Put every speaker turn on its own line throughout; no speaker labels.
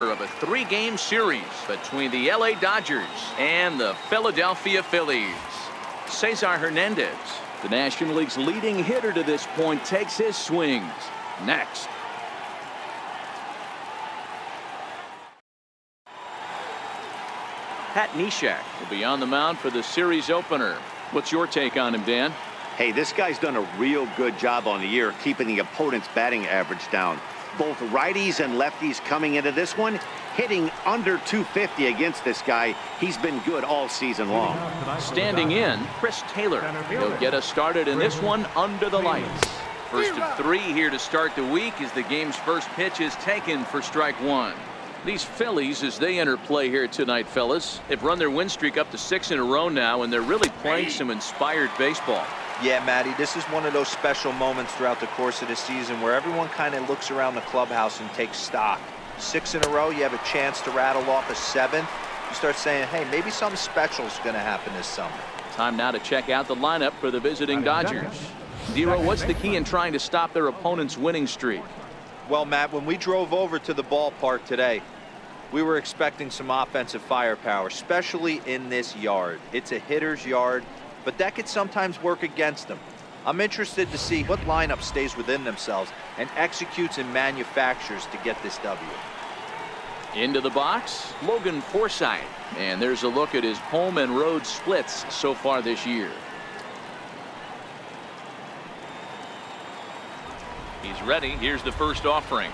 Of a three-game series between the LA Dodgers and the Philadelphia Phillies. Cesar Hernandez, the National League's leading hitter to this point, takes his swings. Next. Pat Neshek will be on the mound for the series opener. What's your take on him, Dan?
Hey, this guy's done a real good job on the year keeping the opponent's batting average down. Both righties and lefties coming into this one, hitting under 250 against this guy. He's been good all season long.
Standing in, Chris Taylor. He'll get us started in this one under the lights. First of three here to start the week as the game's first pitch is taken for strike one. These Phillies, as they enter play here tonight, fellas, have run their win streak up to 6 in a row now, and they're really playing some inspired baseball.
Yeah, Matty, this is one of those special moments throughout the course of the season where everyone kind of looks around the clubhouse and takes stock. 6 in a row, you have a chance to rattle off a 7th. You start saying, hey, maybe something special is going to happen this summer.
Time now to check out the lineup for the visiting Dodgers. Dero, what's the key in trying to stop their opponent's winning streak?
Well, Matt, when we drove over to the ballpark today, we were expecting some offensive firepower, especially in this yard. It's a hitter's yard, but that could sometimes work against them. I'm interested to see what lineup stays within themselves and executes and manufactures to get this W.
Into the box, Logan Forsythe. And there's a look at his home and road splits so far this year. He's ready. Here's the first offering.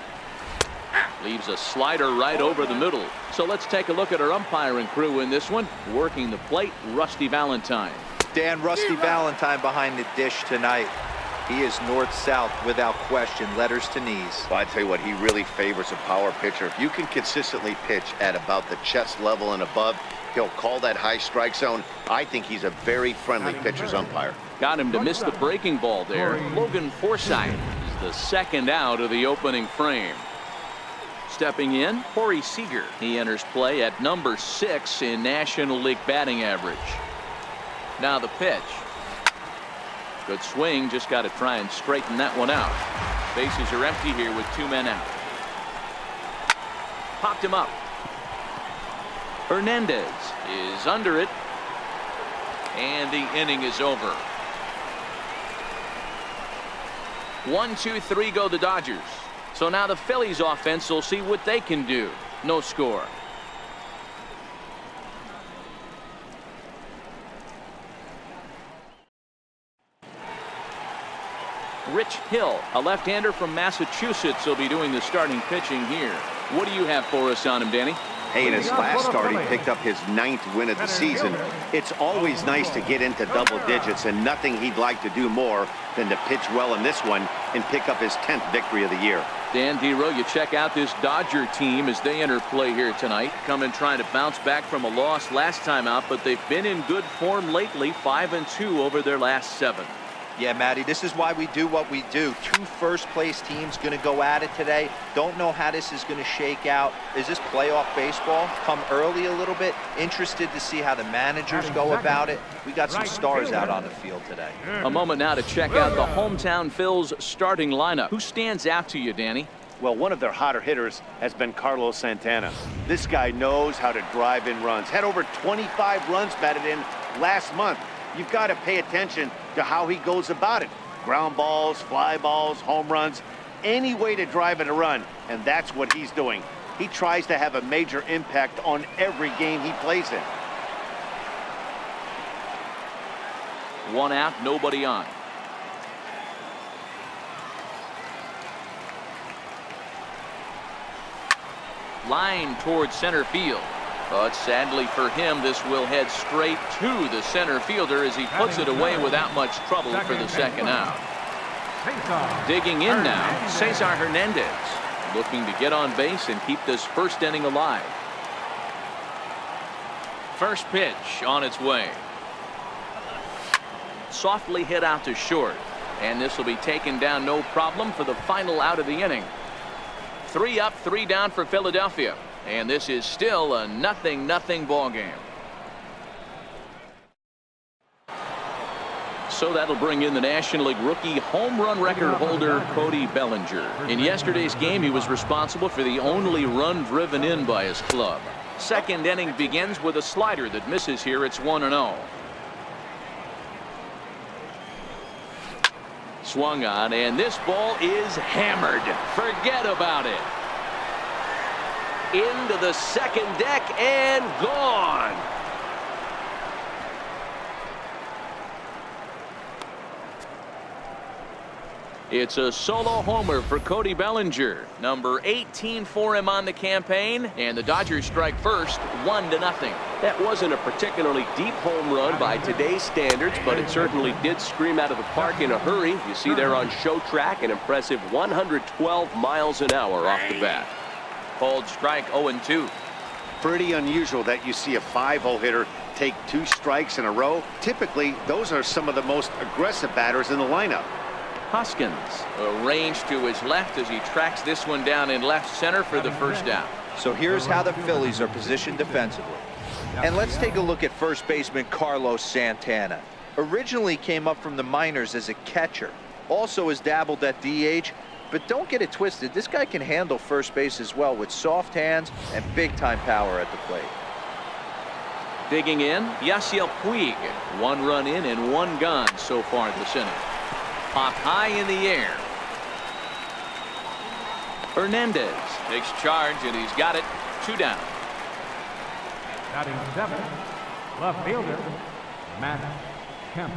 Leaves a slider right over the middle. So let's take a look at our umpiring crew in this one. Working the plate, Rusty Valentine.
Dan, Rusty Valentine behind the dish tonight. He is north-south without question, letters to knees.
Well, I tell you what, he really favors a power pitcher. If you can consistently pitch at about the chest level and above, he'll call that high strike zone. I think he's a very friendly pitcher's umpire.
Got him to miss the breaking ball there. Logan Forsythe is the second out of the opening frame. Stepping in, Corey Seager. He enters play at number 6 in National League batting average. Now the pitch. Good swing, just got to try and straighten that one out. Bases are empty here with 2 men out. Popped him up. Hernandez is under it. And the inning is over. 1, 2, 3 go the Dodgers. So now the Phillies offense will see what they can do. No score. Rich Hill, a left-hander from Massachusetts, will be doing the starting pitching here. What do you have for us on him, Danny?
Hey, in his last start, he picked up his 9th win of the season. It's always nice to get into double digits, and nothing he'd like to do more than to pitch well in this one and pick up his 10th victory of the year.
Dan Dero, you check out this Dodger team as they enter play here tonight. Coming trying to bounce back from a loss last time out, but they've been in good form lately, 5-2 over their last 7.
Yeah, Matty, this is why we do what we do. 2 first-place teams going to go at it today. Don't know how this is going to shake out. Is this playoff baseball? Come early a little bit. Interested to see how the managers go about it. We got some stars out on the field today.
A moment now to check out the hometown Phil's starting lineup. Who stands out to you, Danny?
Well, one of their hotter hitters has been Carlos Santana. This guy knows how to drive in runs. Had over 25 runs batted in last month. You've got to pay attention to how he goes about it. Ground balls, fly balls, home runs, any way to drive in a run, and that's what he's doing. He tries to have a major impact on every game he plays in.
1 out, nobody on. Line towards center field. But sadly for him, this will head straight to the center fielder as he puts it away without much trouble for the second out. Digging in now, Cesar Hernandez, looking to get on base and keep this first inning alive. First pitch on its way. Softly hit out to short, and this will be taken down no problem for the final out of the inning. 3 up, 3 down for Philadelphia. And this is still a 0-0 ball game. So that'll bring in the National League rookie home run record holder Cody Bellinger. In yesterday's game, he was responsible for the only run driven in by his club. Second inning begins with a slider that misses here. It's 1-0. Swung on, and this ball is hammered. Forget about it. Into the second deck and gone. It's a solo homer for Cody Bellinger, number 18 for him on the campaign, and the Dodgers strike first, 1-0.
That wasn't a particularly deep home run by today's standards, but it certainly did scream out of the park in a hurry. You see there on show track an impressive 112 miles an hour off the bat.
Called strike 0-2.
Pretty unusual that you see a 5-hole hitter take 2 strikes in a row. Typically, those are some of the most aggressive batters in the lineup.
Hoskins arranged to his left as he tracks this one down in left center for the first down.
So here's how the Phillies are positioned defensively. And let's take a look at first baseman Carlos Santana. Originally came up from the minors as a catcher. Also has dabbled at DH. But don't get it twisted. This guy can handle first base as well with soft hands and big-time power at the plate.
Digging in, Yasiel Puig. 1 run in and 1 gone so far this inning. Popped high in the air. Hernandez takes charge, and he's got it. 2 down.
Batting 7, left fielder, Matt Kemp.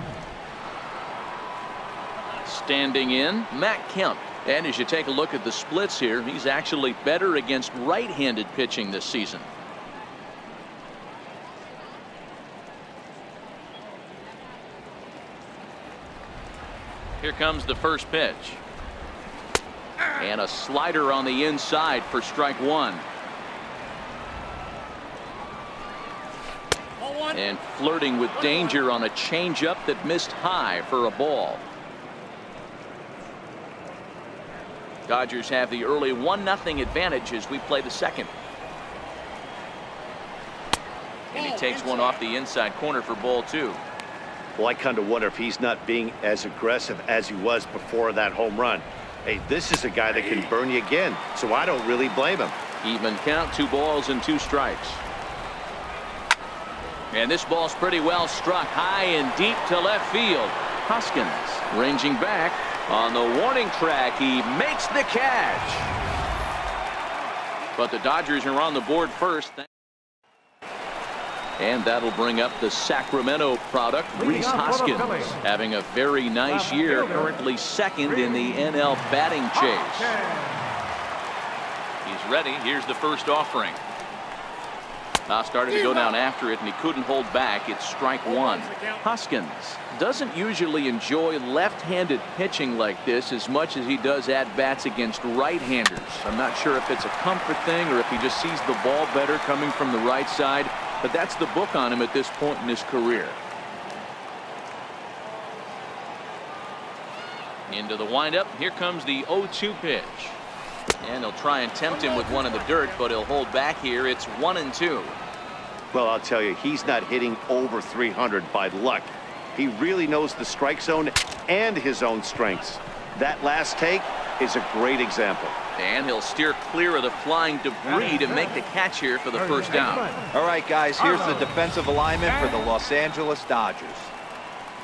Standing in, Matt Kemp. And as you take a look at the splits here, he's actually better against right-handed pitching this season. Here comes the first pitch. And a slider on the inside for strike 1. And flirting with danger on a changeup that missed high for a ball. Dodgers have the early 1-0 advantage as we play the second. And he takes one off the inside corner for ball 2.
Well, I kind of wonder if he's not being as aggressive as he was before that home run. Hey, this is a guy that can burn you again, so I don't really blame him.
Even count, 2 balls and 2 strikes. And this ball's pretty well struck high and deep to left field. Hoskins ranging back on the warning track. He makes the catch. But the Dodgers are on the board first. And that'll bring up the Sacramento product, Rhys Hoskins, having a very nice year, currently second in the NL batting chase. He's ready. Here's the first offering. Now starting to go down after it, and he couldn't hold back. It's strike 1. Hoskins doesn't usually enjoy left-handed pitching like this as much as he does at-bats against right-handers. I'm not sure if it's a comfort thing or if he just sees the ball better coming from the right side. But that's the book on him at this point in his career. Into the windup. Here comes the 0-2 pitch. And he'll try and tempt him with one in the dirt, but he'll hold back here. It's 1-2.
Well, I'll tell you, he's not hitting over 300 by luck. He really knows the strike zone and his own strengths. That last take is a great example.
And he'll steer clear of the flying debris to make the catch here for the first down.
All right, guys, here's the defensive alignment for the Los Angeles Dodgers.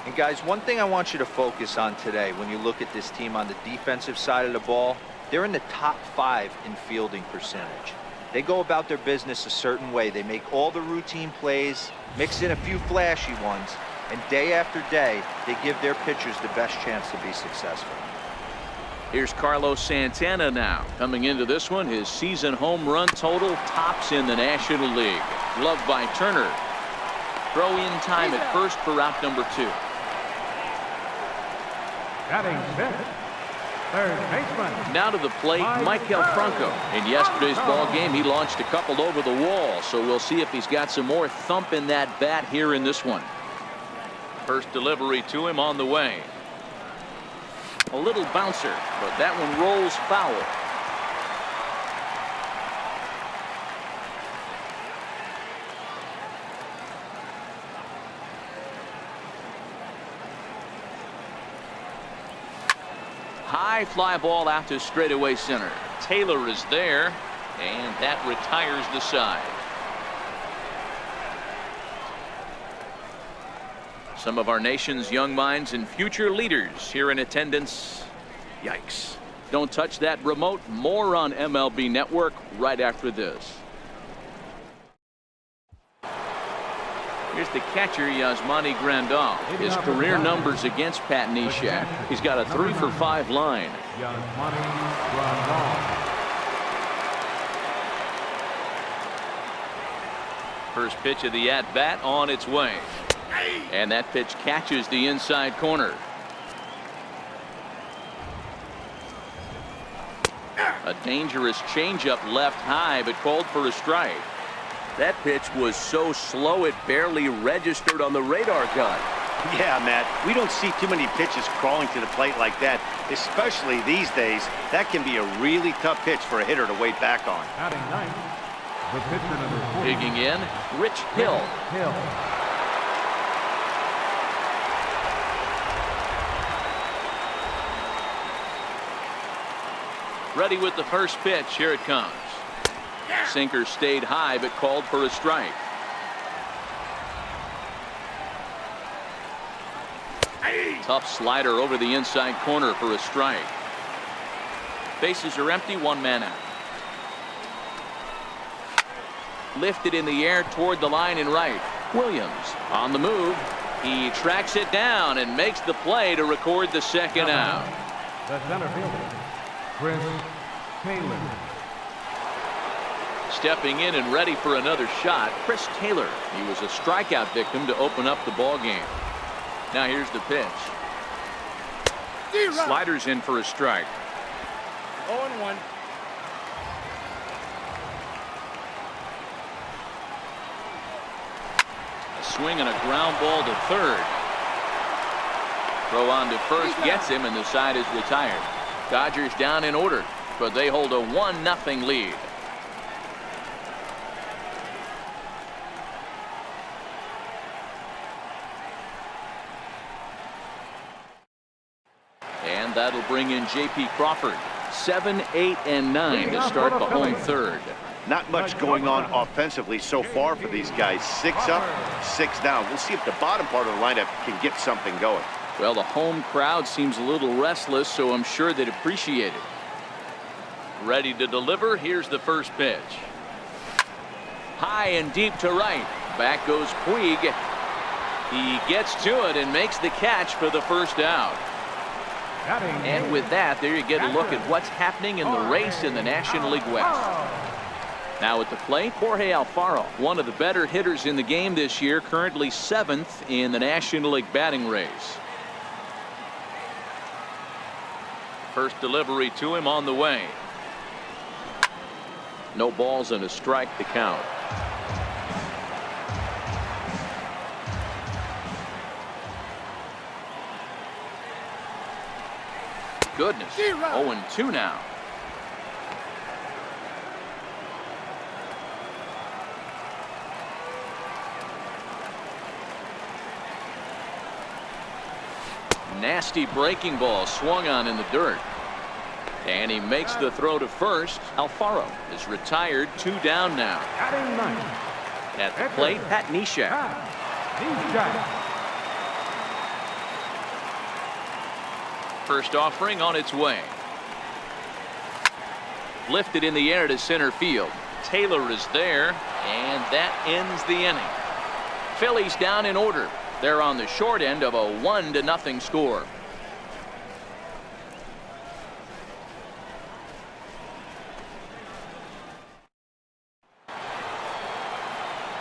And, guys, one thing I want you to focus on today when you look at this team on the defensive side of the ball, they're in the top 5 in fielding percentage. They go about their business a certain way. They make all the routine plays, mix in a few flashy ones, and day after day, they give their pitchers the best chance to be successful.
Here's Carlos Santana now. Coming into this one, his season home run total tops in the National League. Gloved by Turner. Throw in time at first for out number 2.
Batting 5th, third baseman.
Now to the plate, Maikel Franco. In yesterday's ball game, he launched a couple over the wall, so we'll see if he's got some more thump in that bat here in this one. First delivery to him on the way. A little bouncer, but that one rolls foul. high fly ball out to straightaway center. Taylor is there, and that retires the side. Some of our nation's young minds and future leaders here in attendance. Yikes. Don't touch that remote. More on MLB Network right after this. Here's the catcher, Yasmani Grandal. His career numbers against Pat Neshek. He's got a 3-for-5 line.
Yasmani Grandal.
First pitch of the at-bat on its way. And that pitch catches the inside corner. A dangerous changeup left high, but called for a strike. That pitch was so slow it barely registered on the radar gun.
Yeah, Matt, we don't see too many pitches crawling to the plate like that, especially these days. That can be a really tough pitch for a hitter to wait back on.
Batting ninth, the pitcher number 4.
Digging in, Rich Hill. Ready with the first pitch. Here it comes. Sinker stayed high but called for a strike. Tough slider over the inside corner for a strike. Bases are empty, one man out. Lifted in the air toward the line and right. Williams on the move. He tracks it down and makes the play to record the second out.
The center fielder, Chris Taylor.
Stepping in and ready for another shot, Chris Taylor. He was a strikeout victim to open up the ball game. Now here's the pitch. Sliders in for a strike.
0-1.
A swing and a ground ball to third. Throw on to first gets him, and the side is retired. Dodgers down in order, but they hold a 1-0 lead. And that'll bring in J.P. Crawford. 7, 8, and 9 to start the home third.
Not much going on offensively so far for these guys. 6 up, 6 down. We'll see if the bottom part of the lineup can get something going.
Well, the home crowd seems a little restless, so I'm sure they'd appreciate it. Ready to deliver. Here's the first pitch. High and deep to right. Back goes Puig. He gets to it and makes the catch for the first out. And with that, there you get a look at what's happening in the race in the National League West. Now at the plate, Jorge Alfaro, one of the better hitters in the game this year, currently 7th in the National League batting race. First delivery to him on the way. No balls and a strike to count. Goodness. 0-2 now. Nasty breaking ball swung on in the dirt. And he makes the throw to first. Alfaro is retired. 2 down now. At the plate, Pat Neshek. First offering on its way. Lifted in the air to center field. Taylor is there, and that ends the inning. Phillies down in order. They're on the short end of a 1-0 score.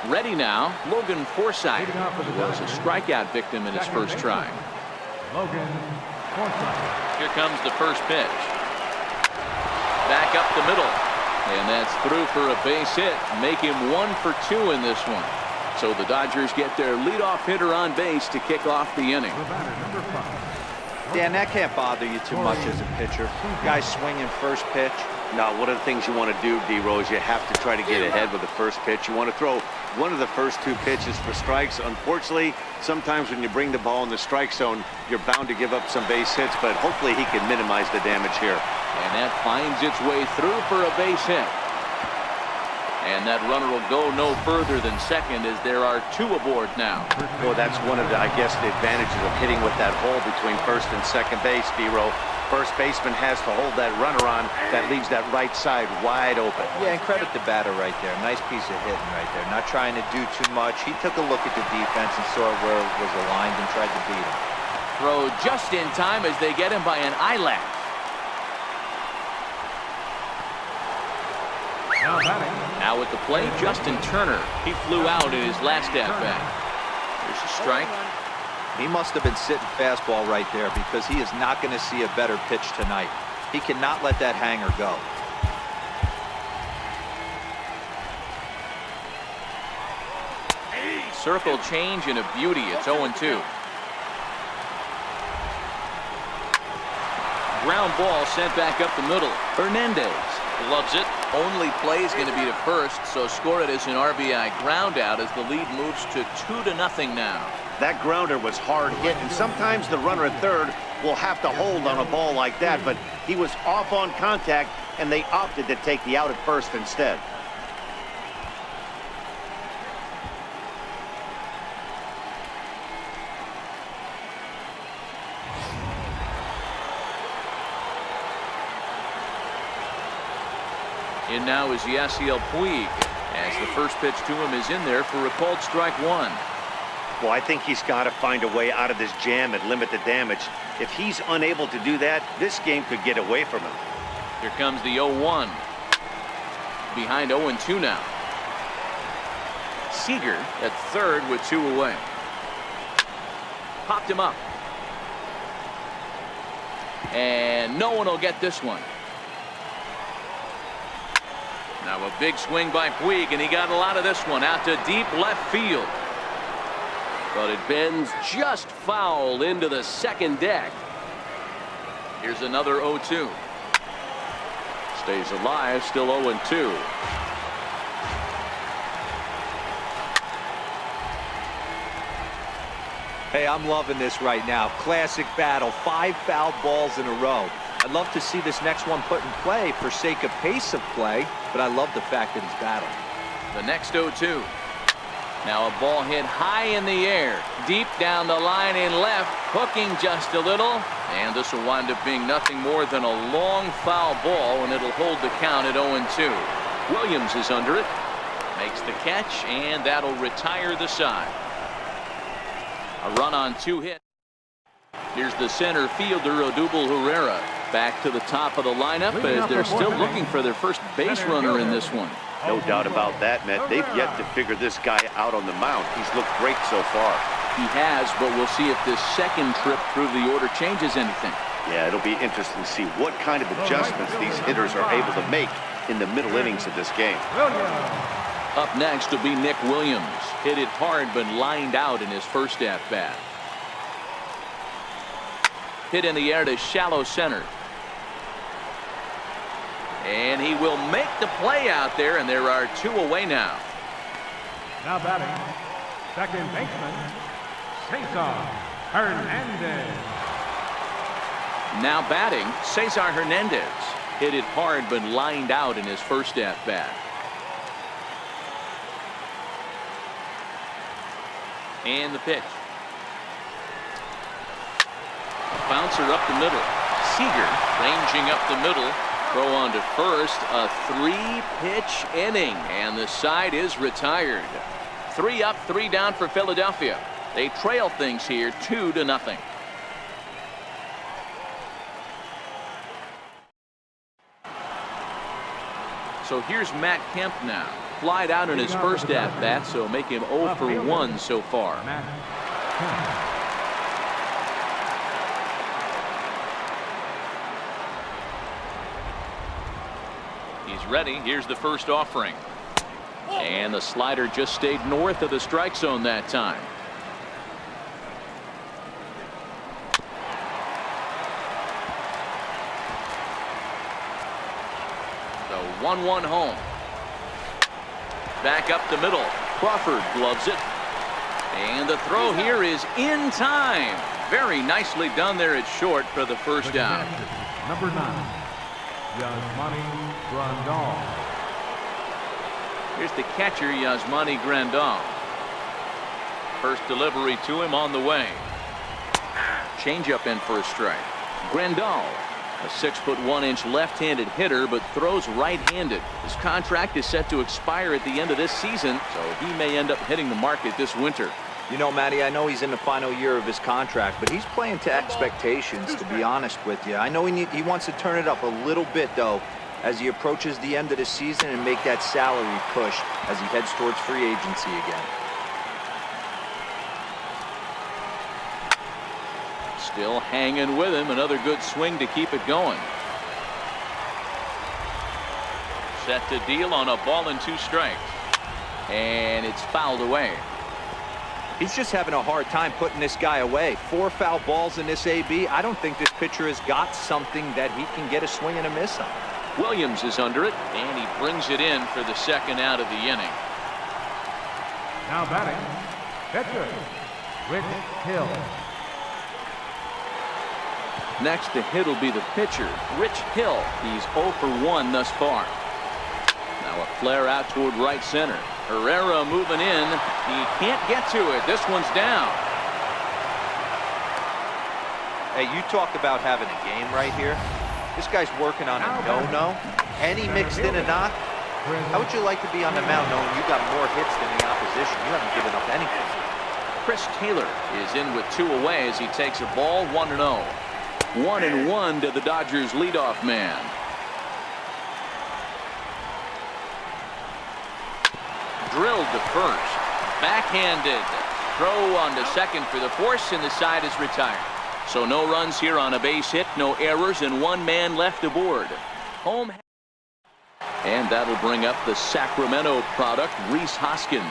Ready now, Logan Forsythe was a strikeout victim in his first try.
Logan Forsythe.
Here comes the first pitch. Back up the middle. And that's through for a base hit. Make him 1 for 2 in this one. So the Dodgers get their leadoff hitter on base to kick off the inning.
The batter, number 5,
Dan, that can't bother you too much as a pitcher. Guys swinging first pitch.
Now, one of the things you want to do, D-Rose, you have to try to get ahead with the first pitch. You want to throw one of the first two pitches for strikes. Unfortunately, sometimes when you bring the ball in the strike zone, you're bound to give up some base hits, but hopefully he can minimize the damage here.
And that finds its way through for a base hit. And that runner will go no further than second as there are two aboard now.
Well, that's one of the, I guess, the advantages of hitting with that hole between first and second base, D-Rose. First baseman has to hold that runner on. That leaves that right side wide open.
Yeah, and credit the batter right there. Nice piece of hitting right there. Not trying to do too much. He took a look at the defense and saw where it was aligned and tried to beat him.
Throw just in time as they get him by an eyelash.
Now batting.
Now at the plate, Justin Turner. He flew out in his last at-bat. There's a strike.
He must have been sitting fastball right there because he is not going to see a better pitch tonight. He cannot let that hanger go.
Circle change and a beauty. It's 0-2. Ground ball sent back up the middle. Hernandez loves it. Only play is going to be to first, so score it as an RBI ground out as the lead moves to 2-0 now.
That grounder was hard hit, and sometimes the runner at third will have to hold on a ball like that, but he was off on contact, and they opted to take the out at first instead.
In now is Yasiel Puig as the first pitch to him is in there for a called strike one.
Well, I think he's got to find a way out of this jam and limit the damage. If he's unable to do that, this game could get away from him.
Here comes the 0-1. Behind 0-2 now. Seager at third with two away. Popped him up. And no one will get this one. Now a big swing by Puig, and he got a lot of this one out to deep left field. But it bends just foul into the second deck. Here's another 0-2. Stays alive, still 0-2.
Hey, I'm loving this right now. Classic battle. 5 foul balls in a row. I'd love to see this next one put in play for sake of pace of play, but I love the fact that he's battling.
The next 0-2. Now a ball hit high in the air, deep down the line in left, hooking just a little, and this will wind up being nothing more than a long foul ball, and it'll hold the count at 0-2. Williams is under it, makes the catch, and that'll retire the side. A run on 2 hits. Here's the center fielder, Odubel Herrera, back to the top of the lineup as they're still looking for their first base runner in this one.
No doubt about that, Matt. They've yet to figure this guy out on the mound. He's looked great so far.
He has, but we'll see if this second trip through the order changes anything.
Yeah, it'll be interesting to see what kind of adjustments these hitters are able to make in the middle innings of this game.
Up next will be Nick Williams. Hit it hard but lined out in his first at-bat. Hit in the air to shallow center. And he will make the play out there, and there are 2 away now.
Now batting, second baseman, Saison Hernandez.
Now batting, Cesar Hernandez. Hit it hard but lined out in his first at-bat. And the pitch. Bouncer up the middle. Seager ranging up the middle. Throw on to first. A 3-pitch inning, and the side is retired. 3 up, 3 down for Philadelphia. They trail things here 2-0. So here's Matt Kemp now. Flied out in his first at-bat, so make him 0 for 1 so far.
Matt Kemp.
He's ready. Here's the first offering. And the slider just stayed north of the strike zone that time. 1-1 home. Back up the middle. Crawford gloves it. And the throw here is in time. Very nicely done there at short for the first down.
Number 9, Yasmani Grandal.
Here's the catcher, Yasmani Grandal. First delivery to him on the way. Changeup in for a strike. Grandal, a 6'1" left-handed hitter, but throws right-handed. His contract is set to expire at the end of this season, so he may end up hitting the market this winter.
You know, Matty, I know he's in the final year of his contract, but he's playing to expectations, to be honest with you. I know he wants to turn it up a little bit, though, as he approaches the end of the season and make that salary push as he heads towards free agency again.
Still hanging with him. Another good swing to keep it going. Set to deal on a ball and 2 strikes. And it's fouled away.
He's just having a hard time putting this guy away. 4 foul balls in this AB. I don't think this pitcher has got something that he can get a swing and a miss on.
Williams is under it, and he brings it in for the second out of the inning.
Now batting, pitcher, Rich Hill.
Next to hit will be the pitcher, Rich Hill. He's 0 for 1 thus far. Now a flare out toward right center. Herrera moving in. He can't get to it. This one's down.
Hey, you talk about having a game right here. This guy's working on a no-no, and he mixed in a knock. How would you like to be on the mound knowing you got more hits than the opposition? You haven't given up anything.
Chris Taylor is in with 2 away as he takes a ball 1-0. 1-1 to the Dodgers leadoff man. Drilled to first. Backhanded. Throw on to second for the force, and the side is retired. So no runs here on a base hit, no errors, and 1 man left aboard. Home. And that'll bring up the Sacramento product, Rhys Hoskins.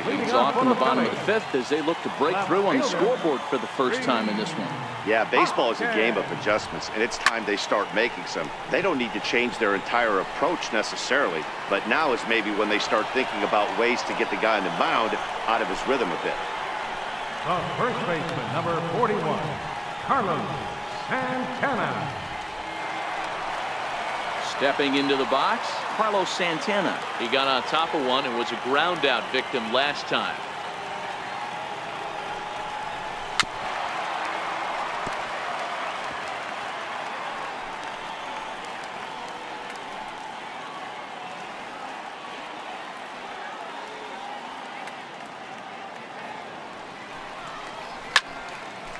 He leads off in the bottom of the 5th as they look to break through on the scoreboard for the first time in this one.
Yeah, baseball is a game of adjustments, and it's time they start making some. They don't need to change their entire approach necessarily, but now is maybe when they start thinking about ways to get the guy on the mound out of his rhythm a bit.
The first baseman, number 41, Carlos Santana.
Stepping into the box, Carlos Santana. He got on top of one and was a ground out victim last time.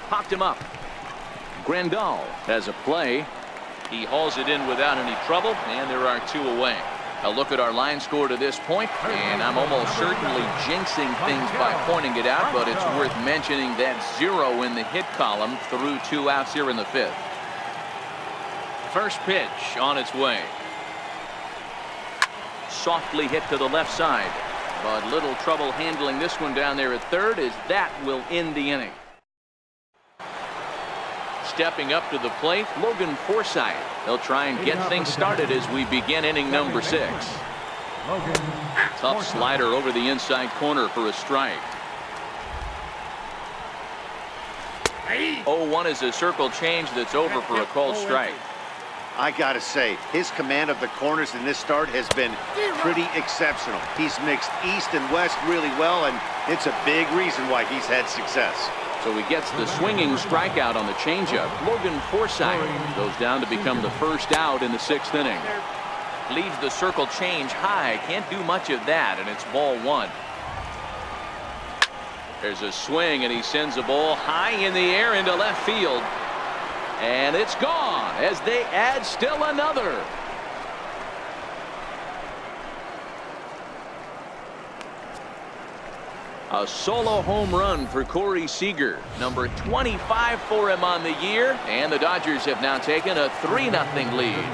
Popped him up. Grandal has a play. He hauls it in without any trouble, and there are 2 away. A look at our line score to this point, and I'm almost certainly jinxing things by pointing it out, but it's worth mentioning that 0 in the hit column through 2 outs here in the 5th. First pitch on its way. Softly hit to the left side, but little trouble handling this one down there at third, as that will end the inning. Stepping up to the plate, Logan Forsythe. They'll try and get things started as we begin inning number 6. Tough slider over the inside corner for a strike. 0-1 is a circle change that's over for a called strike.
I gotta say, his command of the corners in this start has been pretty exceptional. He's mixed east and west really well, and it's a big reason why he's had success.
So he gets the swinging strikeout on the changeup. Logan Forsythe goes down to become the first out in the 6th inning. Leaves the circle change high. Can't do much of that, and it's ball 1. There's a swing, and he sends a ball high in the air into left field. And it's gone as they add still another. A solo home run for Corey Seager, number 25 for him on the year, and the Dodgers have now taken a 3-0 lead.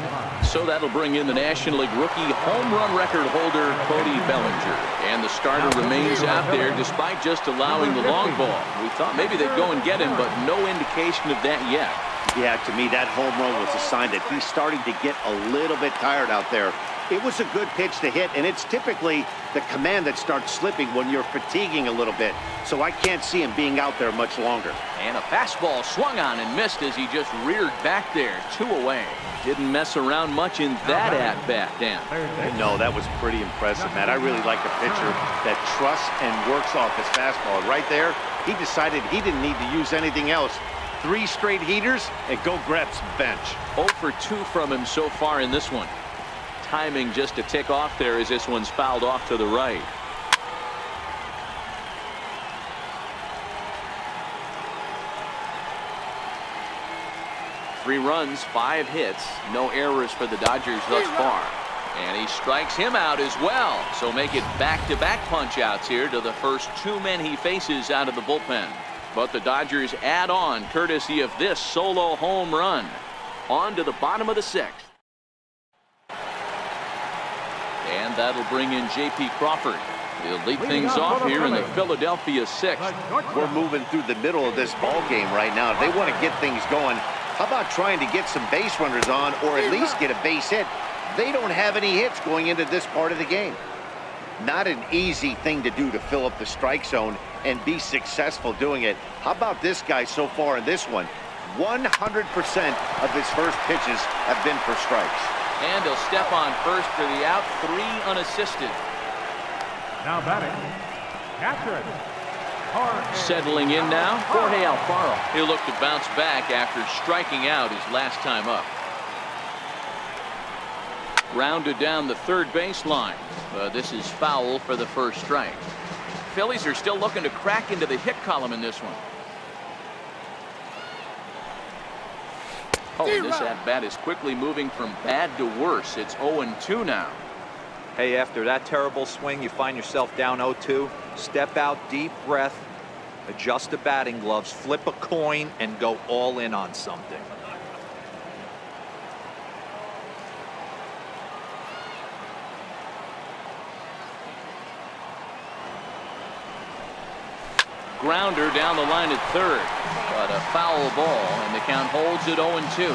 So that'll bring in the National League rookie home run record holder Cody Bellinger. And the starter remains out there despite just allowing the long ball. We thought maybe they'd go and get him, but no indication of that yet.
Yeah, to me, that home run was a sign that he's starting to get a little bit tired out there. It was a good pitch to hit, and it's typically the command that starts slipping when you're fatiguing a little bit. So I can't see him being out there much longer.
And a fastball swung on and missed as he just reared back there. 2 away. Didn't mess around much in that at-bat, Dan.
No, that was pretty impressive, Matt. I really like a pitcher that trusts and works off his fastball. Right there, he decided he didn't need to use anything else. 3 straight heaters and go grab some bench.
0 for 2 from him so far in this one. Timing just a tick off there as this one's fouled off to the right. Three runs, 5 hits, no errors for the Dodgers thus far. And he strikes him out as well. So make it back-to-back punch-outs here to the first 2 men he faces out of the bullpen. But the Dodgers add on courtesy of this solo home run. On to the bottom of the 6th. And that'll bring in J.P. Crawford. He'll lead things off here in the Philadelphia 6th.
We're moving through the middle of this ball game right now. If they want to get things going, how about trying to get some base runners on or at least get a base hit? They don't have any hits going into this part of the game. Not an easy thing to do to fill up the strike zone and be successful doing it. How about this guy so far in this one? 100% of his first pitches have been for strikes.
And he'll step on first for the out, 3 unassisted.
Now batting, catcher.
Settling in now, Jorge Alfaro. He'll look to bounce back after striking out his last time up. Grounded down the third baseline. This is foul for the first strike. Phillies are still looking to crack into the hit column in this one. Oh, this at-bat is quickly moving from bad to worse. It's 0-2 now.
Hey, after that terrible swing, you find yourself down 0-2. Step out, deep breath, adjust the batting gloves, flip a coin, and go all in on something.
Grounder down the line at third, but a foul ball, and the count holds at 0-2.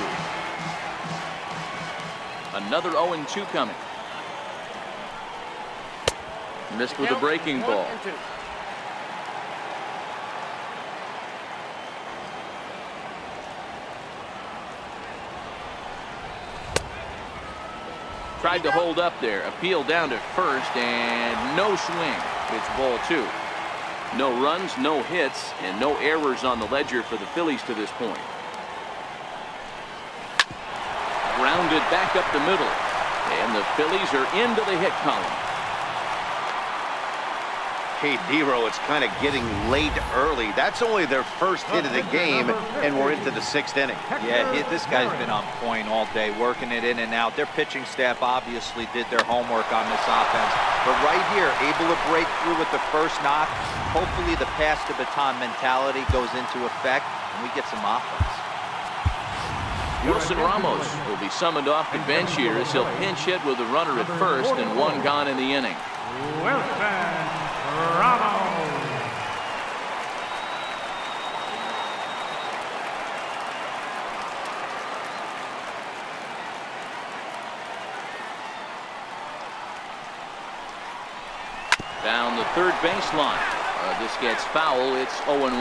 Another 0-2 coming. Missed with a breaking ball. Tried to hold up there, appeal down to first, and no swing. It's ball 2. No runs, no hits, and no errors on the ledger for the Phillies to this point. Grounded back up the middle, and the Phillies are into the hit column.
Hey, Nero, it's kind of getting late early. That's only their first hit of the game, and we're into the 6th inning.
Yeah, this guy's been on point all day, working it in and out. Their pitching staff obviously did their homework on this offense. But right here, able to break through with the first knock. Hopefully the pass to baton mentality goes into effect, and we get some offense.
Wilson Ramos will be summoned off the bench here as he'll pinch hit with a runner at first and 1 gone in the inning.
Wilson Ramos.
Down the third baseline. This gets foul. It's 0-1.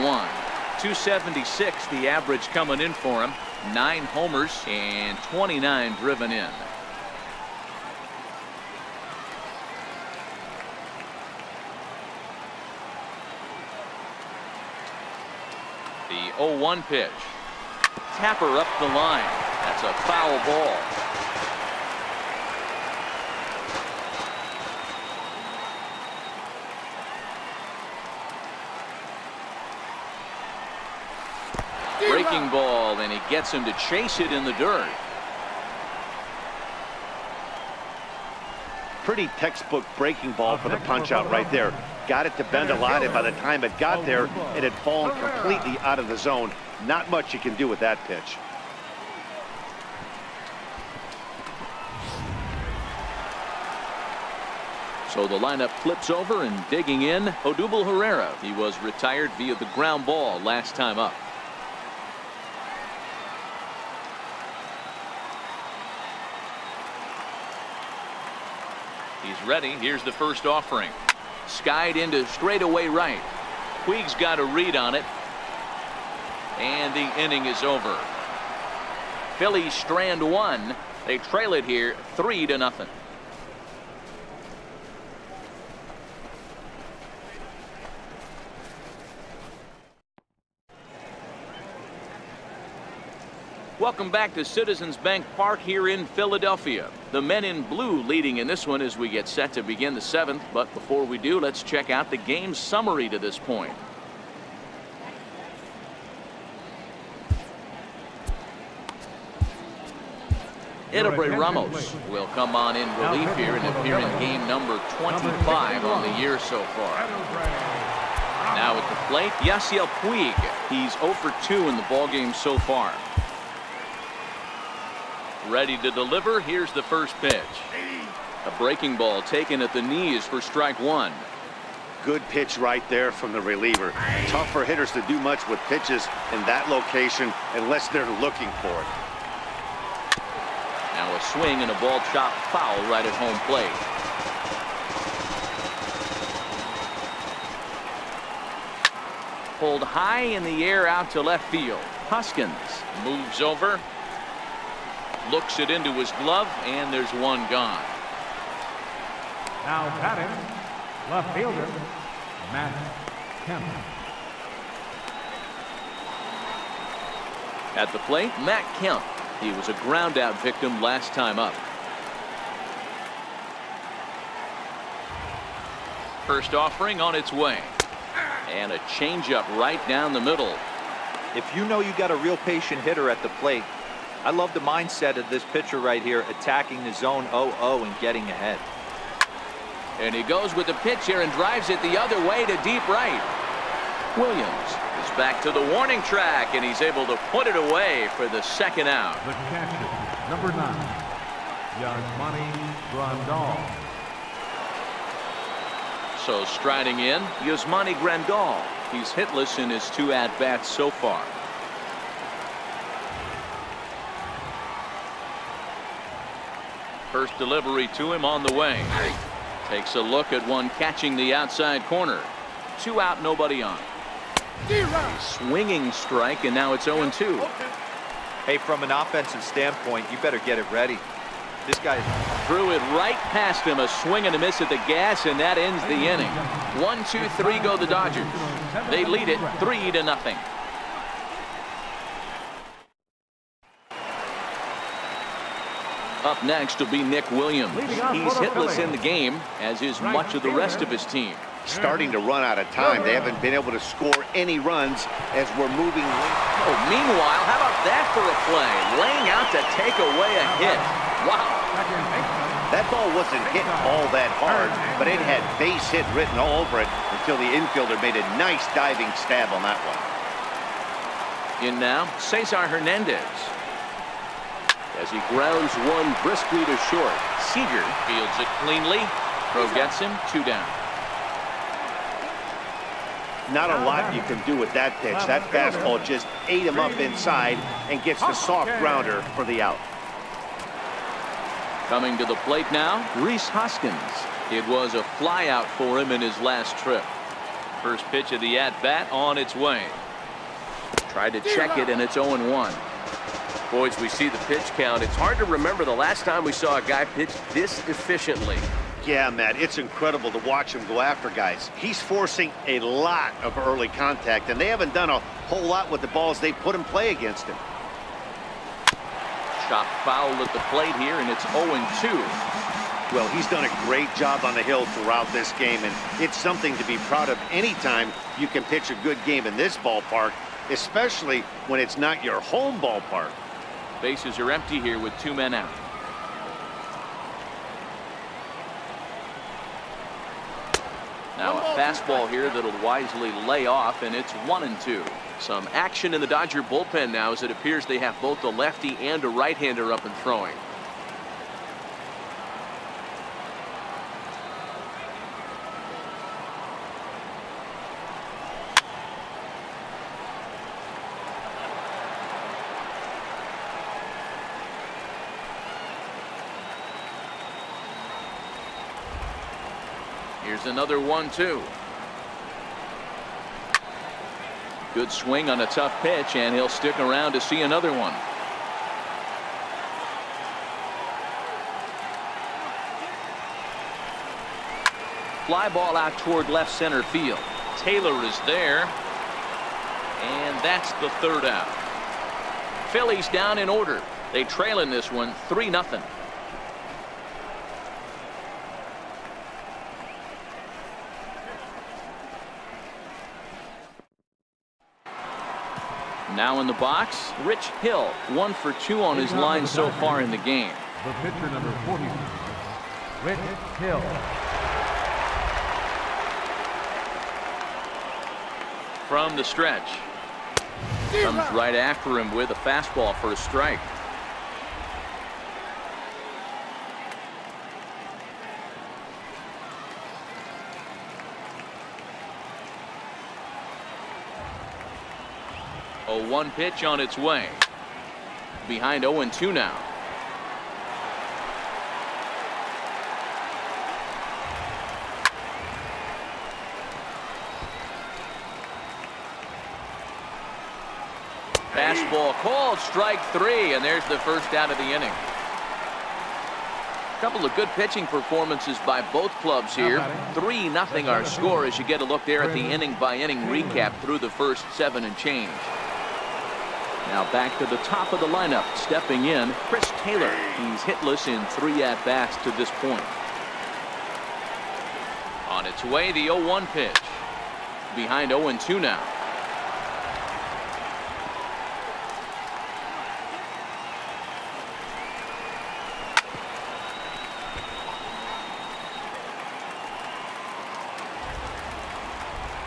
276 the average coming in for him. 9 homers and 29 driven in. The 0-1 pitch. Tapper up the line. That's a foul ball. Breaking ball, and he gets him to chase it in the dirt.
Pretty textbook breaking ball for the punch out right there. Got it to bend a lot, and by the time it got there, it had fallen completely out of the zone. Not much you can do with that pitch.
So the lineup flips over, and digging in, Odubel Herrera. He was retired via the ground ball last time up. He's ready. Here's the first offering. Skied into straightaway right. Puig's got a read on it. And the inning is over. Phillies strand one. They trail it here 3-0. Welcome back to Citizens Bank Park here in Philadelphia. The men in blue leading in this one as we get set to begin the 7th. But before we do, let's check out the game summary to this point. Edelbray Ramos will come on in relief here and appear in game number 25 on the year so far. Now at the plate, Yasiel Puig. He's 0 for 2 in the ballgame so far. Ready to deliver. Here's the first pitch. A breaking ball taken at the knees for strike one.
Good pitch right there from the reliever. Tough for hitters to do much with pitches in that location unless they're looking for it.
Now a swing and a ball chopped foul right at home plate. Pulled high in the air out to left field. Hoskins moves over. Looks it into his glove, and there's one gone.
Now batting, left fielder, Matt Kemp.
At the plate, Matt Kemp. He was a ground out victim last time up. First offering on its way. And a changeup right down the middle.
If you know you got a real patient hitter at the plate, I love the mindset of this pitcher right here, attacking the zone 0-0 and getting ahead.
And he goes with the pitch here and drives it the other way to deep right. Williams is back to the warning track, and he's able to put it away for the second out.
The catcher, number 9, Yasmani Grandal.
So striding in, Yasmani Grandal. He's hitless in his 2 at-bats so far. First delivery to him on the way. Takes a look at one catching the outside corner. 2 out, nobody on. Swinging strike, and now it's 0-2.
Hey, from an offensive standpoint, you better get it ready. This guy
threw it right past him. A swing and a miss at the gas, and that ends the inning. 1-2-3 go the Dodgers. They lead it 3-0. Up next will be Nick Williams. He's hitless in the game, as is much of the rest of his team.
Starting to run out of time. They haven't been able to score any runs as we're moving.
Oh, meanwhile, how about that for a play? Laying out to take away a hit. Wow.
That ball wasn't hit all that hard, but it had base hit written all over it until the infielder made a nice diving stab on that one.
In now, Cesar Hernandez. As he grounds one briskly to short. Seager fields it cleanly. Throw gets him, 2 down.
Not a lot you can do with that pitch. That fastball just ate him up inside and gets the soft grounder for the out.
Coming to the plate now, Rhys Hoskins. It was a fly out for him in his last trip. First pitch of the at-bat on its way. Tried to check it, and it's 0-1. Boys, we see the pitch count. It's hard to remember the last time we saw a guy pitch this efficiently.
Yeah, Matt, it's incredible to watch him go after guys. He's forcing a lot of early contact, and they haven't done a whole lot with the balls they put in play against him.
Chopped foul at the plate here, and it's 0-2.
Well, he's done a great job on the hill throughout this game, and it's something to be proud of anytime you can pitch a good game in this ballpark, especially when it's not your home ballpark.
Bases are empty here with 2 men out. Now a fastball here that'll wisely lay off, and it's 1-2. Some action in the Dodger bullpen now, as it appears they have both a lefty and a right-hander up and throwing. Here's another 1-2. Good swing on a tough pitch, and he'll stick around to see another one. Fly ball out toward left center field. Taylor is there, and that's the third out. Phillies down in order. They trail in this one 3-0. Now in the box, Rich Hill, 1 for 2 on his line so far in the game.
The pitcher number 40, Rich Hill.
From the stretch. Comes right after him with a fastball for a strike. A 1 pitch on its way. Behind 0-2 now. Fastball called, strike 3, and there's the first out of the inning. A couple of good pitching performances by both clubs here. 3-0 our score as you get a look there at the inning by inning recap through the first 7 and change. Now back to the top of the lineup, stepping in, Chris Taylor. He's hitless in 3 at-bats to this point. On its way, the 0-1 pitch. Behind 0-2 now.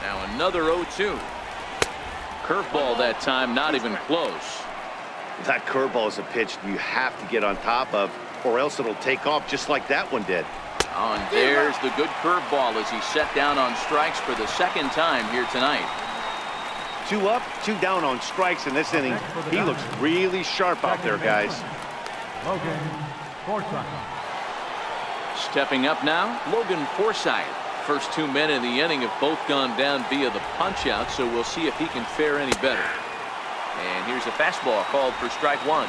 Now another 0-2. Curveball that time, not even close.
That curveball is a pitch you have to get on top of, or else it'll take off just like that one did.
Oh, and there's the good curveball as he set down on strikes for the second time here tonight.
2 up, 2 down on strikes in this inning. He looks really sharp out there, guys.
Logan Forsythe.
Stepping up now, Logan Forsythe. First 2 men in the inning have both gone down via the punch out, so we'll see if he can fare any better. And here's a fastball called for strike 1.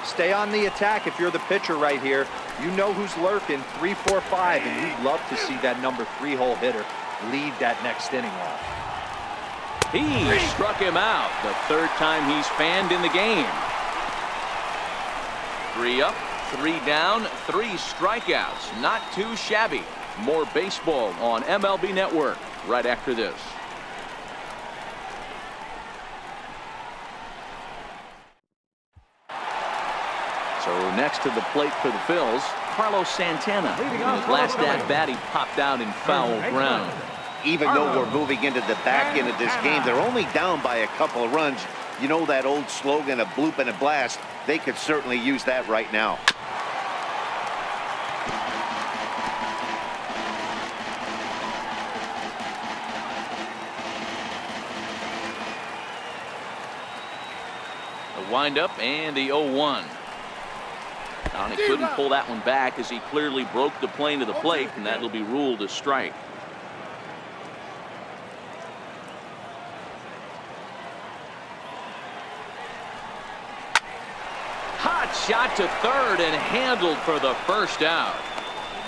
Stay on the attack if you're the pitcher right here. You know who's lurking, 3, 4, 5, and you'd love to see that number 3-hole hitter lead that next inning off.
He struck him out, the third time he's fanned in the game. 3 up, 3 down, 3 strikeouts. Not too shabby. More baseball on MLB Network right after this. So next to the plate for the Phils, Carlos Santana. In his last at-bat, he popped out in foul ground.
Even though we're moving into the back end of this game, they're only down by a couple of runs. You know that old slogan, a bloop and a blast. They could certainly use that right now.
Windup and the 0-1. And he couldn't pull that one back as he clearly broke the plane to the plate, and that'll be ruled a strike. Hot shot to third and handled for the first out.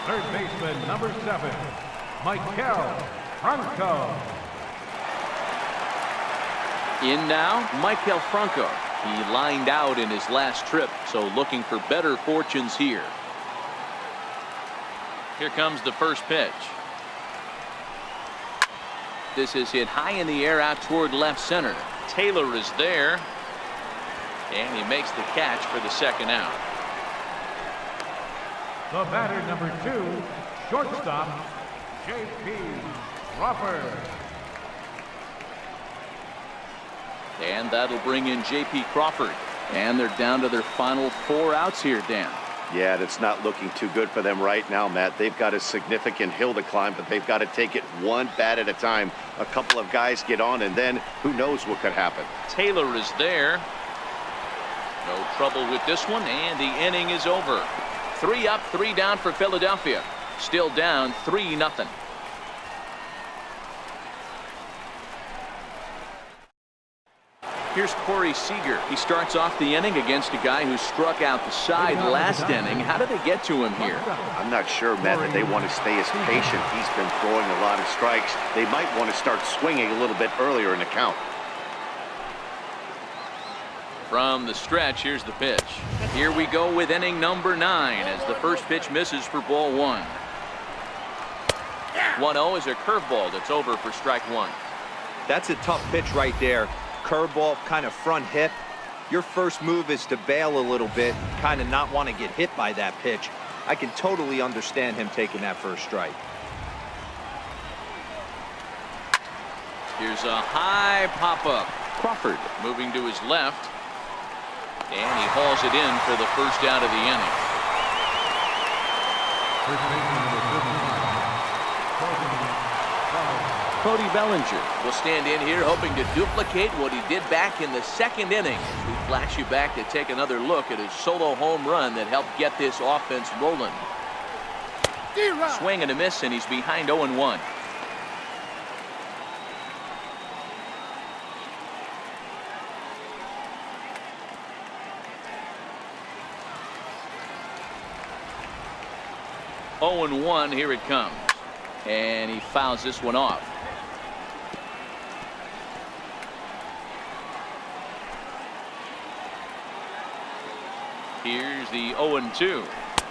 Third baseman number 7, Michael Franco.
In now, Michael Franco. He lined out in his last trip, so looking for better fortunes here. Here comes the first pitch. This is hit high in the air out toward left center. Taylor is there, and he makes the catch for the second out.
The batter number 2, shortstop, J.P. Crawford.
And that'll bring in J.P. Crawford. And they're down to their final 4 outs here, Dan.
Yeah, that's not looking too good for them right now, Matt. They've got a significant hill to climb, but they've got to take it one bat at a time. A couple of guys get on, and then who knows what could happen.
Taylor is there. No trouble with this one, and the inning is over. 3 up, 3 down for Philadelphia. Still down 3-0. Here's Corey Seager. He starts off the inning against a guy who struck out the side last inning. How did they get to him here?
I'm not sure, Matt, that they want to stay as patient. He's been throwing a lot of strikes. They might want to start swinging a little bit earlier in the count.
From the stretch, here's the pitch. Here we go with inning number 9 as the first pitch misses for ball 1. 1-0 is a curveball that's over for strike 1.
That's a tough pitch right there. Curveball, kind of front hip. Your first move is to bail a little bit, kind of not want to get hit by that pitch. I can totally understand him taking that first strike.
Here's a high pop-up. Crawford moving to his left. And he hauls it in for the first out of the inning. Cody Bellinger will stand in here hoping to duplicate what he did back in the second inning. We flash you back to take another look at his solo home run that helped get this offense rolling. Swing and a miss, and he's behind 0-1. Here it comes. And he fouls this one off. Here's the 0-2.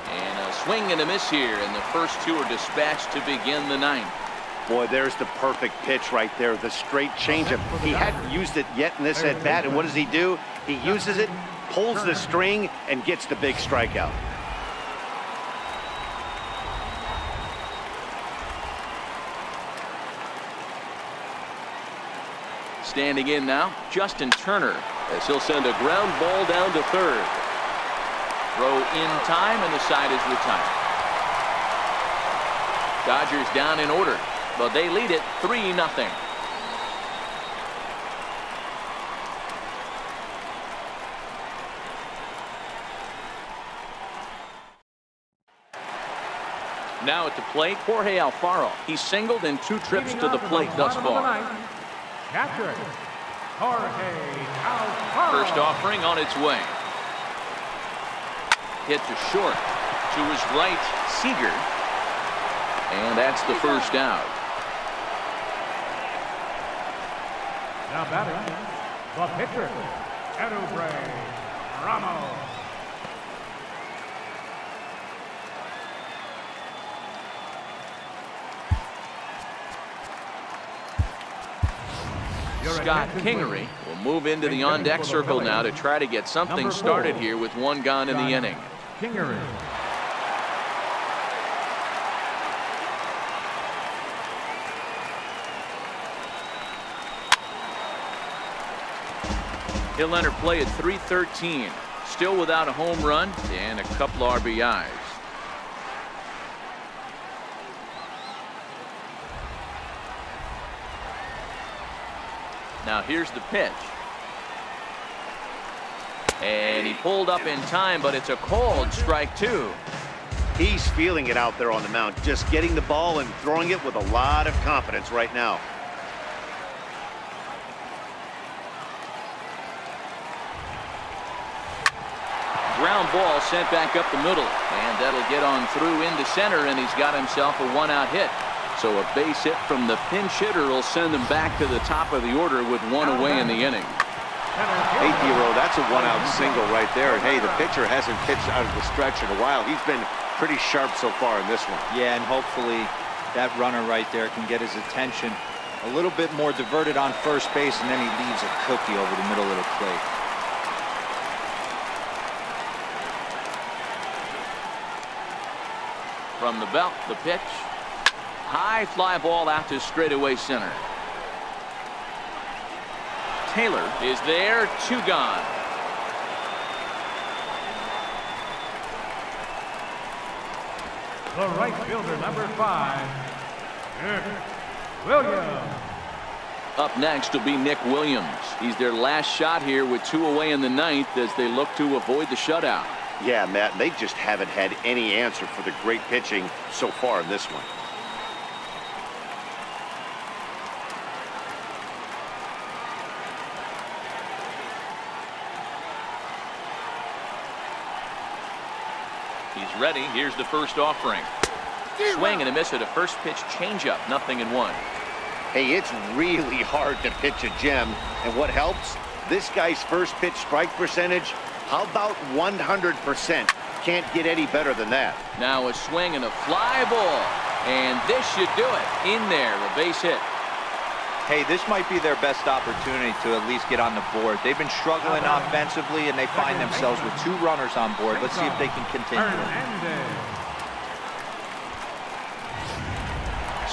And a swing and a miss here, and the first two are dispatched to begin the 9th.
Boy, there's the perfect pitch right there, the straight changeup. He hadn't used it yet in this at-bat, and what does he do? He uses it, pulls the string, and gets the big strikeout.
Standing in now, Justin Turner, as he'll send a ground ball down to third. Throw in time, and the side is retired. Dodgers down in order, but they lead it 3-0. Now at the plate, Jorge Alfaro. He's singled in 2 trips to the plate thus far.
Catcher, Jorge Alfaro.
First offering on its way. Hit to short. To his right, Seager. And that's the first out.
Now batting, the pitcher, Eduardo Ramos.
Scott Kingery will move into the on-deck circle now to try to get something started here with 1 gone in the inning.
Kingery.
He'll enter play at 3:13. Still without a home run and a couple RBIs. Now here's the pitch. And he pulled up in time, but it's a called strike 2.
He's feeling it out there on the mound, just getting the ball and throwing it with a lot of confidence right now.
Ground ball sent back up the middle, and that'll get on through into center, and he's got himself a 1-out hit. So a base hit from the pinch hitter will send him back to the top of the order with 1 away in the inning.
Hey, Hero, that's a 1-out single right there. And hey, the pitcher hasn't pitched out of the stretch in a while. He's been pretty sharp so far in this one.
Yeah, and hopefully that runner right there can get his attention a little bit more diverted on first base, and then he leaves a cookie over the middle of the plate.
From the belt, the pitch. High fly ball out to straightaway center. Taylor is there, 2 gone.
The right fielder, number 5, Nick Williams.
Up next will be Nick Williams. He's their last shot here with 2 away in the 9th as they look to avoid the shutout.
Yeah, Matt, they just haven't had any answer for the great pitching so far in this one.
is ready. Here's the first offering. Swing and a miss at a first pitch changeup. 0-1.
Hey, it's really hard to pitch a gem. And what helps? This guy's first pitch strike percentage, how about 100%? Can't get any better than that.
Now a swing and a fly ball. And this should do it. In there, a base hit.
Hey, this might be their best opportunity to at least get on the board. They've been struggling offensively, and they find themselves with 2 runners on board. Let's see if they can continue.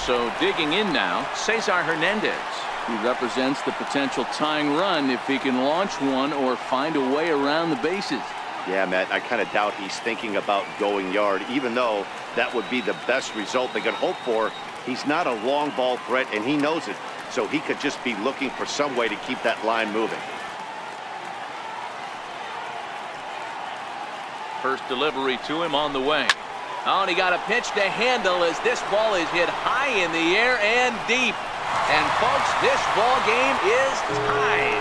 So digging in now, Cesar Hernandez. He represents the potential tying run if he can launch one or find a way around the bases.
Yeah, Matt, I kind of doubt he's thinking about going yard, even though that would be the best result they could hope for. He's not a long ball threat, and he knows it. So he could just be looking for some way to keep that line moving.
First delivery to him on the way. Oh, and he got a pitch to handle as this ball is hit high in the air and deep. And folks, this ball game is tied.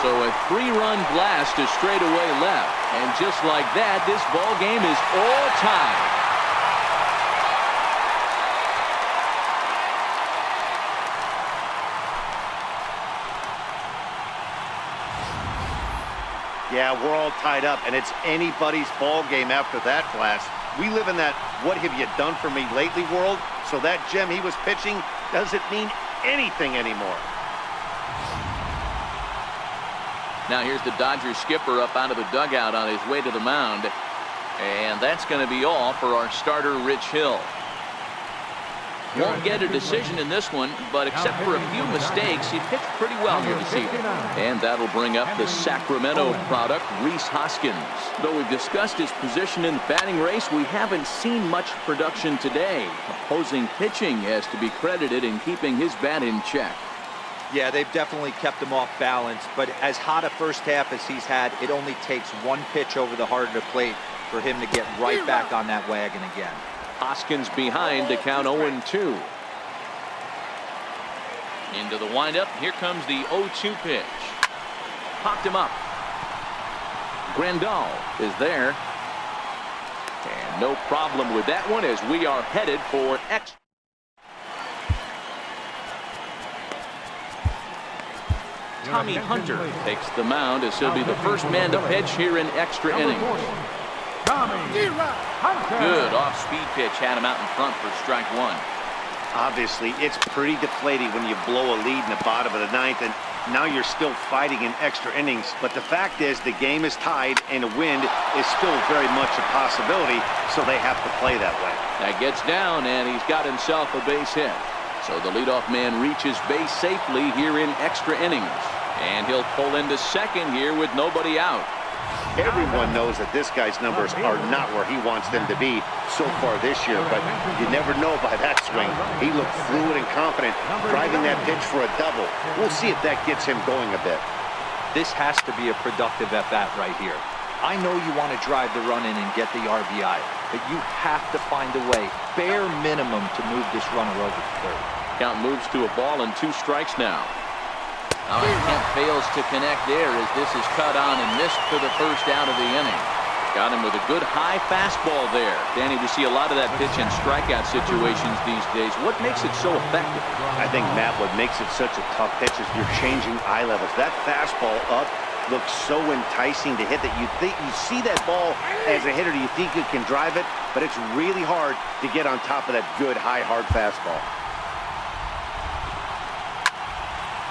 So a 3-run blast to straightaway left. And just like that, this ball game is all tied.
Yeah, we're all tied up, and it's anybody's ball game after that blast. We live in that what have you done for me lately world, so that gem he was pitching doesn't mean anything anymore.
Now here's the Dodgers skipper up out of the dugout on his way to the mound. And that's going to be all for our starter, Rich Hill. Won't get a decision in this one, but except for a few mistakes, he pitched pretty well here this evening. And that'll bring up the Sacramento product, Rhys Hoskins. Though we've discussed his position in the batting race, we haven't seen much production today. Opposing pitching has to be credited in keeping his bat in check.
Yeah, they've definitely kept him off balance, but as hot a first half as he's had, it only takes one pitch over the heart of the plate for him to get right back on that wagon again.
Hoskins behind to count 0-2. Into the windup. Here comes the 0-2 pitch. Popped him up. Grandal is there. And no problem with that one as we are headed for extra. Tommy Hunter takes the mound as he'll be the first man to pitch here in extra innings. Good off-speed pitch had him out in front for strike 1.
Obviously, it's pretty deflating when you blow a lead in the bottom of the 9th, and now you're still fighting in extra innings. But the fact is, the game is tied, and a win is still very much a possibility, so they have to play that way.
That gets down, and he's got himself a base hit. So the leadoff man reaches base safely here in extra innings. And he'll pull into second here with nobody out.
Everyone knows that this guy's numbers are not where he wants them to be so far this year, but you never know by that swing. He looked fluid and confident, driving that pitch for a double. We'll see if that gets him going a bit.
This has to be a productive at-bat right here. I know you want to drive the run in and get the RBI, but you have to find a way, bare minimum, to move this runner over to third.
Count moves to a ball and 2 strikes now. Oh, Kemp fails to connect there as this is cut on and missed for the first out of the inning. Got him with a good high fastball there. Danny, we see a lot of that pitch in strikeout situations these days. What makes it so effective?
I think, Matt, what makes it such a tough pitch is you're changing eye levels. That fastball up looks so enticing to hit that you see that ball as a hitter, you think you can drive it, but it's really hard to get on top of that good high hard fastball.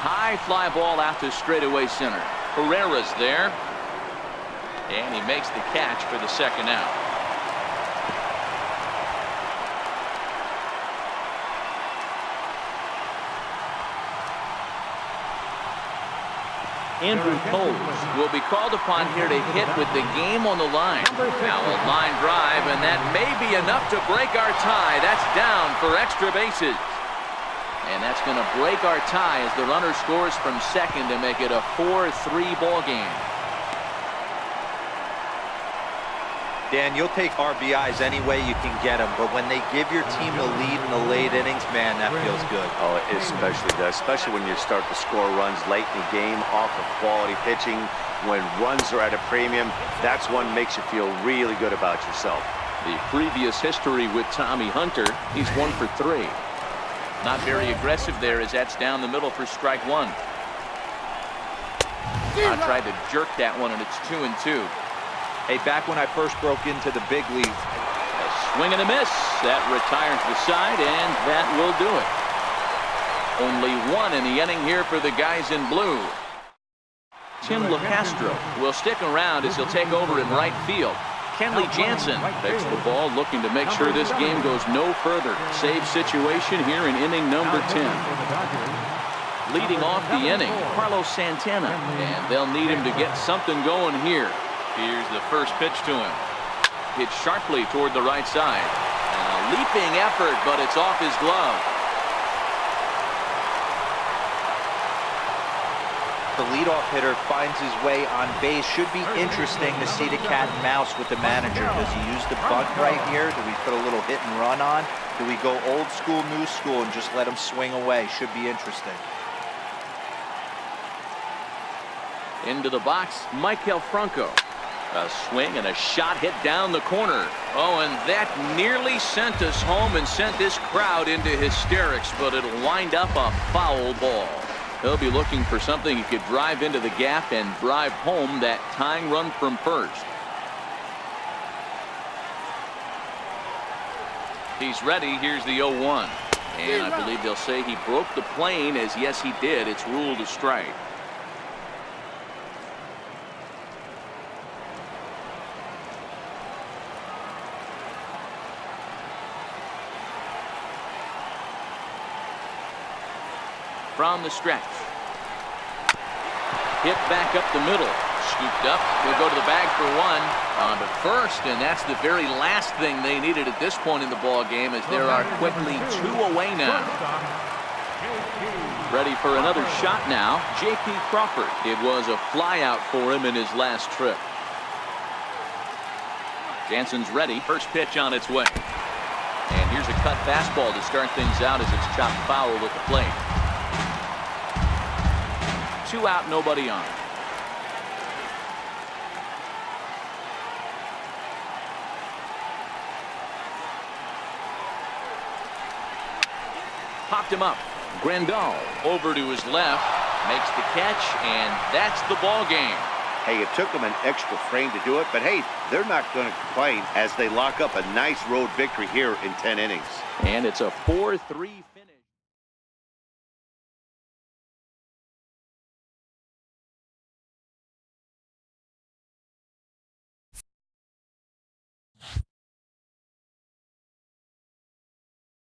High fly ball out to straightaway center. Herrera's there. And he makes the catch for the second out. Andrew Coles will be called upon here to hit with the game on the line. Now a line drive, and that may be enough to break our tie. That's down for extra bases. And that's going to break our tie as the runner scores from second to make it a 4-3 ball game.
Dan, you'll take RBIs any way you can get them, but when they give your team the lead in the late innings, man, that feels good.
Oh, it especially does, especially when you start to score runs late in the game off of quality pitching. When runs are at a premium, that's one makes you feel really good about yourself.
The previous history with Tommy Hunter, he's 1 for 3. Not very aggressive there as that's down the middle for strike 1. I tried to jerk that one, and it's 2-2.
Hey, back when I first broke into the big leagues,
A swing and a miss. That retires the side, and that will do it. Only 1 in the inning here for the guys in blue. Tim LeCastro will stick around as he'll take over in right field. Kenley Jansen takes the ball, looking to make sure this game goes no further. Save situation here in inning number 10. Leading off the inning, Carlos Santana, and they'll need him to get something going here. Here's the first pitch to him. Hit sharply toward the right side. A leaping effort, but it's off his glove.
the leadoff hitter finds his way on base. Should be interesting to see the cat and mouse with the manager. Does he use the bunt right here? Do we put a little hit and run on? Do we go old school, new school, and just let him swing away? Should be interesting.
Into the box, Maikel Franco. A swing and a shot hit down the corner. Oh, and that nearly sent us home and sent this crowd into hysterics, but it'll wind up a foul ball. He'll be looking for something he could drive into the gap and drive home that tying run from first. He's ready. Here's the 0-1. And I believe they'll say he broke the plane, as yes, he did. It's ruled a strike. From the stretch. Hit back up the middle. Scooped up. He'll go to the bag for one. On to first, and that's the very last thing they needed at this point in the ball game, as there are quickly 2 away now. Ready for another shot now, J.P. Crawford. It was a flyout for him in his last trip. Jansen's ready. First pitch on its way. And here's a cut fastball to start things out as it's chopped foul at the plate. 2 out, nobody on. Popped him up. Grandal over to his left, makes the catch, and that's the ball game.
Hey, it took them an extra frame to do it, but hey, they're not going to complain as they lock up a nice road victory here in 10 innings.
And it's a 4-3.